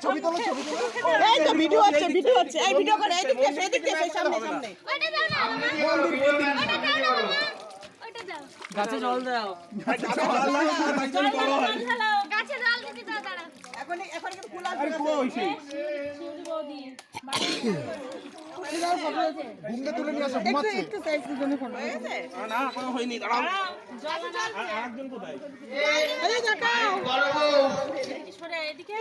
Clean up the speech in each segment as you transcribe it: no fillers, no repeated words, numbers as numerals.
ছবি তোলো এই তো ভিডিও হচ্ছে এই ভিডিও করে এদিকে সামনে গাছে জল দাও গাছে জল দিতে দাও দাঁড়া এখন কিন্তু খোলা ঘুমতে তুলে নিয়ে আসো ঘুমাচ্ছে একটু সাইজের জন্য ফোন হয়েছে না কোনো হয়নি দাঁড়াও আরেকজন কোথায় এই দেখাও সরে এদিকে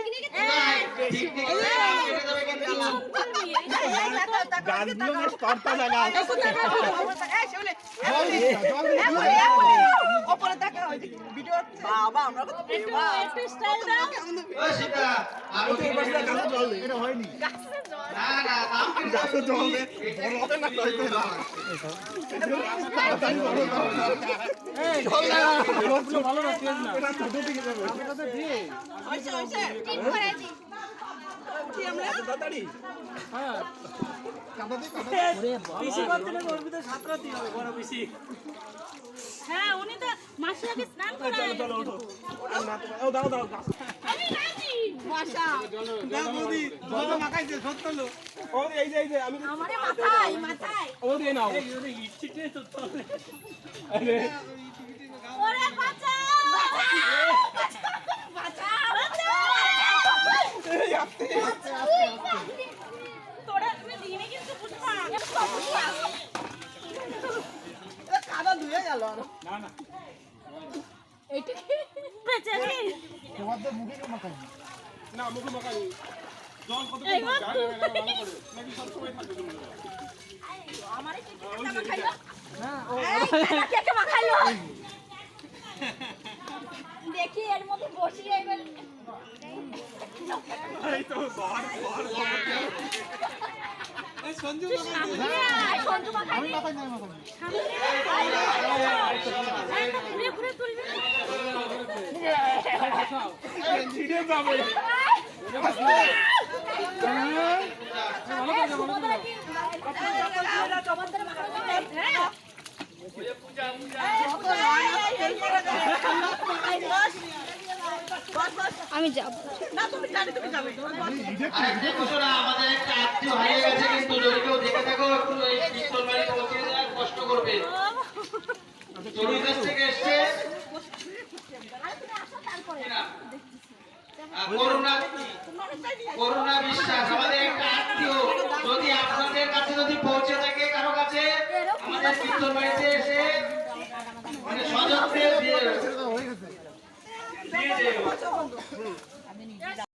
গাছগুলো বেশ তরতাজা গাছ ওপরে দেখা ভিডিও বাবা আমরা কত একটু স্টাইল দাও ওই শিকা আরো কি গাছে জল দে এটা হয়নি না না নাম কি গাছে জল দে বড় হবে না তাই তো না এই জল না লোকগুলো ভালো না তেজ না এটা ছোট দিকে যাবে এটা তো ঠিক হইছে ঠিক করে দি কি আমরা তাড়াতাড়ি হ্যাঁ পিসি করতে না ওর ভিতরে সাতরাতি হবে বড় পিসি হ্যাঁ উনি তো মাসি আগে স্নান করায় চলো ওঠো ওটা না তো ও দাও আমি রাজি ভাষা দাও বৌদি জল মাখাইছে সত্যলো ও এই যে আমি আমারে মাথায় ও দিয়ে নাও এই ওরে ইচ্ছিতে তো চলে আরে ওরে বাঁচা এই আপনি তোরা তুমি দিনে কিন্তু বুঝবা কাদা ধুয়ে গেল না না এইটা বেঁচে নেই তোমাদের মুখে কেউ মাখাই না মুখে মাখাই জল কত এই মা ভালো করে নাকি সব সময় থাকে তুমি আমারে কে মাখাইলো না কে মাখাইলো দেখি এর মধ্যে বসিয়ে এবার এই তো বড় এই সঞ্জু সঞ্জু মাখাই আমি মাখাই নাই মাখাই ঘুরে ঘুরে তুলবি ভিডিও যাবে আমি যাব না তুমি যাবে আরেকটা ঘোষণা আমাদের একটা আত্মীয় হারিয়ে গেছে কিন্তু যদি কেউ দেখে থাকো একটু এই পিস্তল বাড়ি পৌঁছে দেওয়ার কষ্ট করবে চড়ুই কাছ থেকে এসছে করুণা বিশ্বাস আমাদের একটা আত্মীয় যদি আপনাদের কাছে যদি পৌঁছে থাকে কারো কাছে আমাদের পিস্তল বাড়িতে এসে মানে সযত্নে দিয়ে হয়ে গেছে দিয়ে দেবে